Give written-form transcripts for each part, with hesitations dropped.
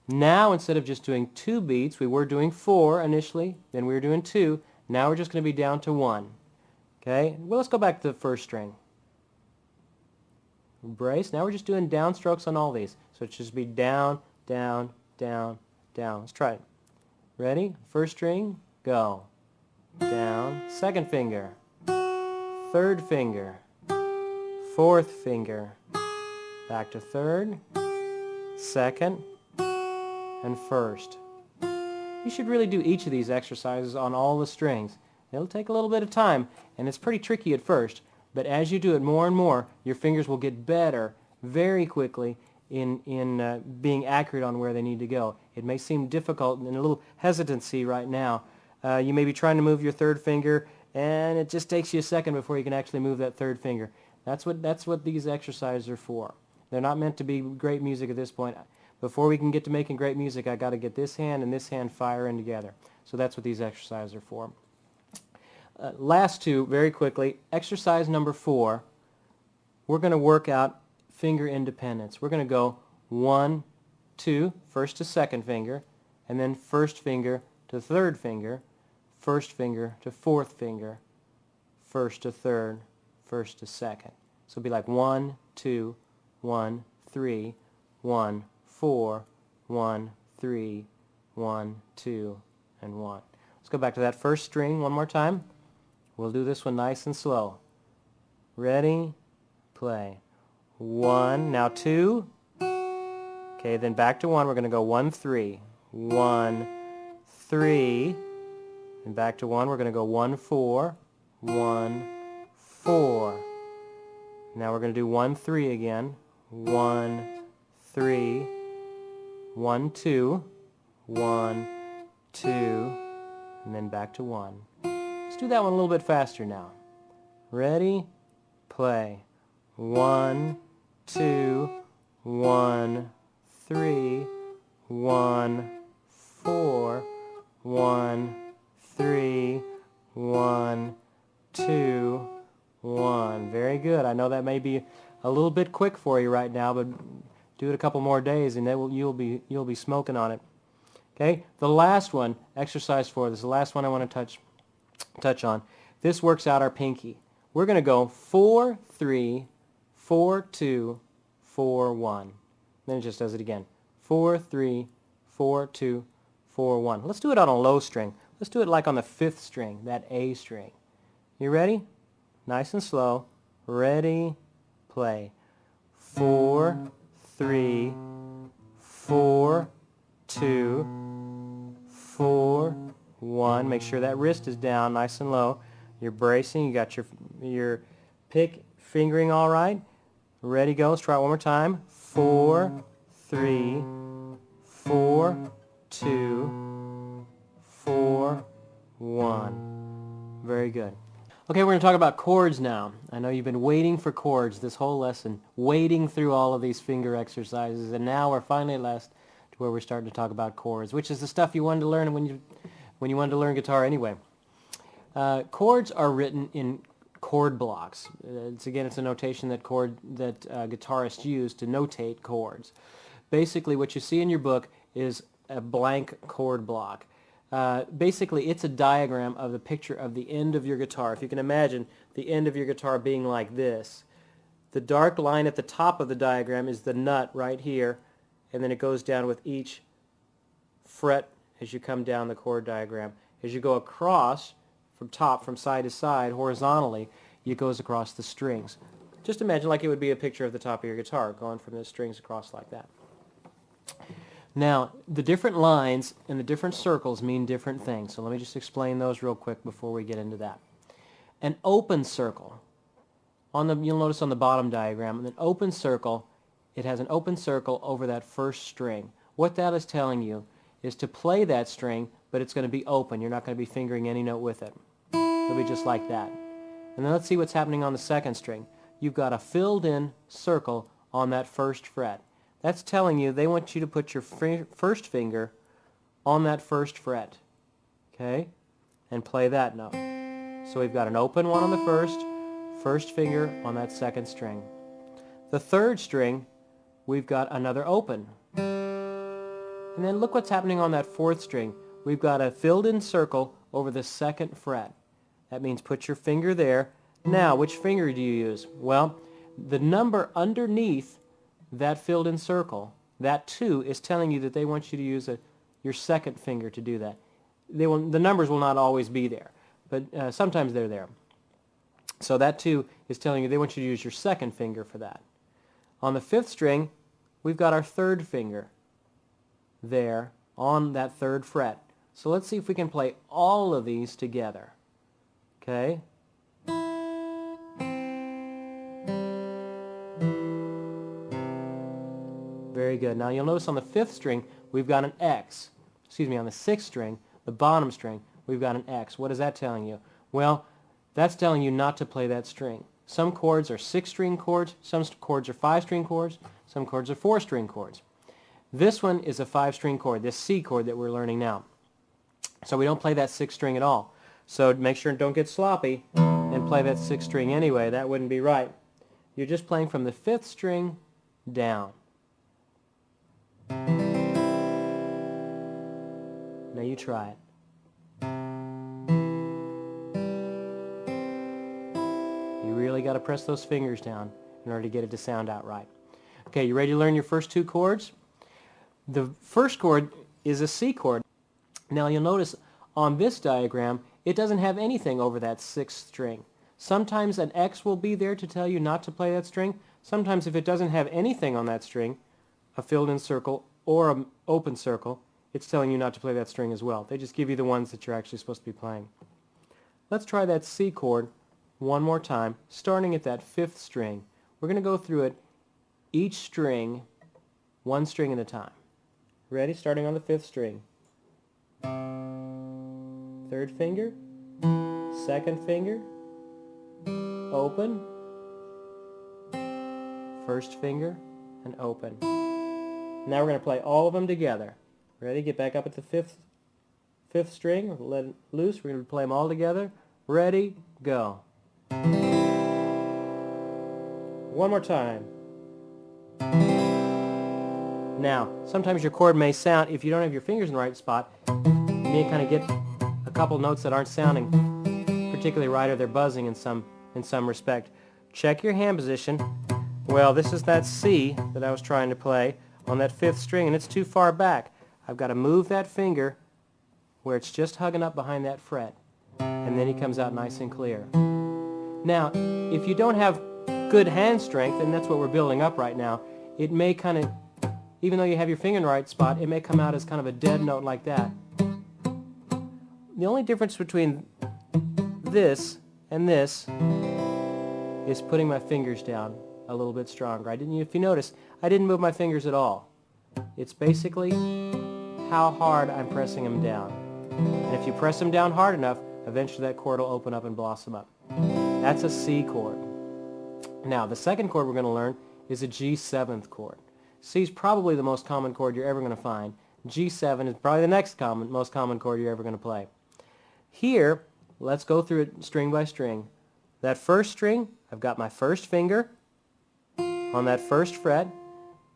Now instead of just doing 2 beats, we were doing 4 initially, then we were doing 2. Now we're just going to be down to 1. Okay, well, let's go back to the first string. Brace. Now we're just doing downstrokes on all these. So it should just be down, down, down, down. Let's try it. Ready? First string, go. Down, second finger, third finger, fourth finger, back to third, second, and first. You should really do each of these exercises on all the strings. It'll take a little bit of time, and it's pretty tricky at first, but as you do it more and more, your fingers will get better very quickly in being accurate on where they need to go. It may seem difficult and a little hesitancy right now. You may be trying to move your third finger, and it just takes you a second before you can actually move that third finger. That's what these exercises are for. They're not meant to be great music at this point. Before we can get to making great music, I got to get this hand and this hand firing together. So that's what these exercises are for. Last two, very quickly. Exercise number 4, we're going to work out finger independence. We're going to go 1, 2, first to second finger, and then first finger to third finger, first finger to fourth finger, first to third, first to second. So it'll be like 1, 2, 1, 3, 1, 4, 1, 3, 1, 2, and 1. Let's go back to that first string one more time. We'll do this one nice and slow. Ready? Play. 1, now 2. Okay, then back to 1. We're going to go 1, 3. 1, 3. And back to 1. We're going to go 1, 4. 1, 4. Now we're going to do 1, 3 again. 1, 3. 1, 2. 1, 2. And then back to 1. Let's do that one a little bit faster now. Ready? Play. 1, 2, 1, 3, 1, 4, 1, 3, 1, 2, 1. Very good. I know that may be a little bit quick for you right now, but do it a couple more days and then you'll be smoking on it. Okay? The last one, exercise 4, this is the last one I want to touch on. This works out our pinky. We're going to go 4, 3, 4, 2, 4, 1. Then it just does it again. 4, 3, 4, 2, 4, 1. Let's do it on a low string. Let's do it like on the 5th string, that A string. You ready? Nice and slow. Ready? Play. 4, 3, 4, 2, 4, 1. Make sure that wrist is down nice and low. You're bracing. You got your pick fingering all right. Ready, go. Let's try it one more time. 4, 3, 4, 2, 4, 1. Very good. Okay, we're going to talk about chords now. I know you've been waiting for chords this whole lesson, wading through all of these finger exercises, and now we're finally at last to where we're starting to talk about chords, which is the stuff you wanted to learn when you wanted to learn guitar anyway. Chords are written in chord blocks. It's a notation that guitarists use to notate chords. Basically, what you see in your book is a blank chord block. Basically, it's a diagram of the picture of the end of your guitar. If you can imagine the end of your guitar being like this. The dark line at the top of the diagram is the nut right here, and then it goes down with each fret as you come down the chord diagram. As you go across from side to side horizontally, it goes across the strings. Just imagine like it would be a picture of the top of your guitar going from the strings across like that. Now, the different lines and the different circles mean different things, so let me just explain those real quick before we get into that. An open circle, you'll notice on the bottom diagram, an open circle, it has an open circle over that first string. What that is telling you is to play that string, but it's going to be open. You're not going to be fingering any note with it. It'll be just like that. And then let's see what's happening on the second string. You've got a filled-in circle on that first fret. That's telling you they want you to put your first finger on that first fret, okay, and play that note. So we've got an open one on the first finger on that second string. The third string, we've got another open. And then look what's happening on that fourth string. We've got a filled-in circle over the second fret. That means put your finger there. Now, which finger do you use? Well, the number underneath that filled-in circle, that 2, is telling you that they want you to use your second finger to do that. The numbers will not always be there, but sometimes they're there. So that 2 is telling you they want you to use your second finger for that. On the 5th string, we've got our 3rd finger there on that 3rd fret. So let's see if we can play all of these together. Okay? Very good. Now you'll notice on the 5th string, we've got an X. Excuse me, on the 6th string, the bottom string, we've got an X. What is that telling you? Well, that's telling you not to play that string. Some chords are 6-string chords, some chords are 5-string chords, some chords are 4-string chords. This one is a 5-string chord, this C chord that we're learning now. So we don't play that 6th string at all. So make sure and don't get sloppy and play that 6th string anyway. That wouldn't be right. You're just playing from the 5th string down. Now you try it. You really got to press those fingers down in order to get it to sound out right. Okay, you ready to learn your first 2 chords? The first chord is a C chord. Now you'll notice on this diagram, it doesn't have anything over that 6th string. Sometimes an X will be there to tell you not to play that string. Sometimes if it doesn't have anything on that string, a filled-in circle or an open circle, it's telling you not to play that string as well. They just give you the ones that you're actually supposed to be playing. Let's try that C chord one more time, starting at that 5th string. We're going to go through it each string, one string at a time. Ready? Starting on the 5th string. 3rd finger, 2nd finger, open, 1st finger, and open. Now we're going to play all of them together. Ready? Get back up at the 5th string. Let it loose. We're going to play them all together. Ready? Go. One more time. Now, sometimes your chord may sound, if you don't have your fingers in the right spot, you may kind of get a couple notes that aren't sounding particularly right, or they're buzzing in some respect. Check your hand position. Well, this is that C that I was trying to play on that 5th string, and it's too far back. I've got to move that finger where it's just hugging up behind that fret, and then he comes out nice and clear. Now, if you don't have good hand strength, and that's what we're building up right now, it may kind of, even though you have your finger in the right spot, it may come out as kind of a dead note like that. The only difference between this and this is putting my fingers down a little bit stronger. If you notice, I didn't move my fingers at all. It's basically how hard I'm pressing them down. And if you press them down hard enough, eventually that chord will open up and blossom up. That's a C chord. Now, the second chord we're going to learn is a G7th chord. C is probably the most common chord you're ever going to find. G7 is probably the next most common chord you're ever going to play. Here, let's go through it string by string. That 1st string, I've got my 1st finger on that 1st fret.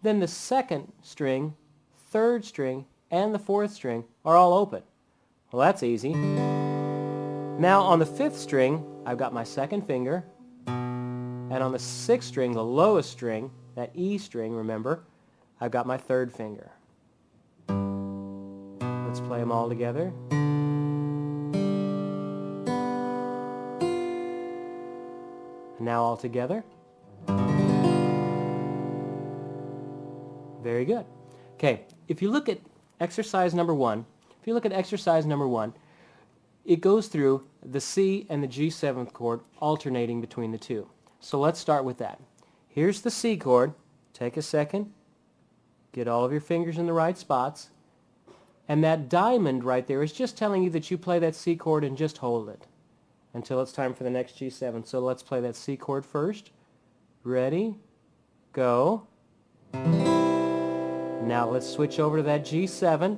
Then the 2nd string, 3rd string, and the 4th string are all open. Well, that's easy. Now on the 5th string, I've got my 2nd finger. And on the 6th string, the lowest string, that E string, remember, I've got my 3rd finger. Let's play them all together. And now all together. Very good. Okay, if you look at exercise number 1, it goes through the C and the G7th chord alternating between the two. So let's start with that. Here's the C chord. Take a second. Get all of your fingers in the right spots. And that diamond right there is just telling you that you play that C chord and just hold it until it's time for the next G7. So let's play that C chord first. Ready? Go. Now let's switch over to that G7.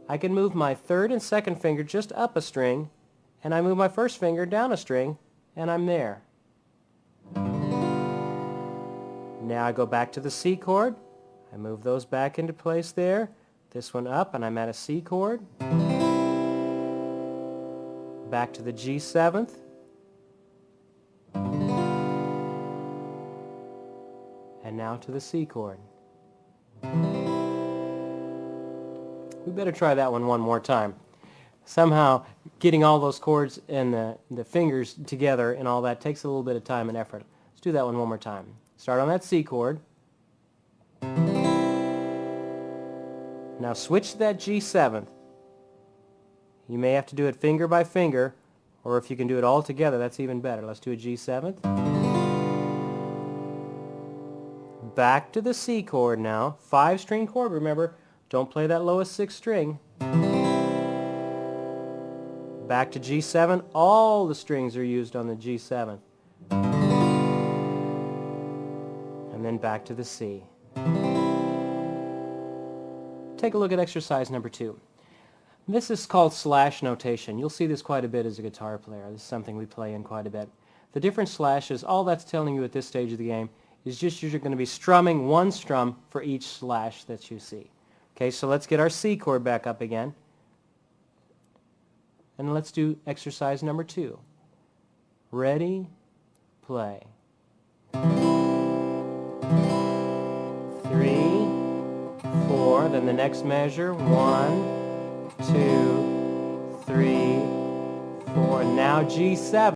I can move my 3rd and 2nd finger just up a string, and I move my 1st finger down a string, and I'm there. Now I go back to the C chord. I move those back into place there. This one up, and I'm at a C chord. Back to the G7th. And now to the C chord. We better try that one more time. Somehow getting all those chords and the fingers together and all that takes a little bit of time and effort. Let's do that one more time. Start on that C chord. Now switch to that G7th. You may have to do it finger by finger, or if you can do it all together, that's even better. Let's do a G7th. Back to the C chord now. 5-string chord, remember. Don't play that lowest 6th string. Back to G7. All the strings are used on the G7. And then back to the C. Take a look at exercise number 2. This is called slash notation. You'll see this quite a bit as a guitar player. This is something we play in quite a bit. The different slashes, all that's telling you at this stage of the game is just you're going to be strumming one strum for each slash that you see. Okay, so let's get our C chord back up again. And let's do exercise number 2. Ready, play. 3, 4, then the next measure, 1, 2, 3, 4, now G7.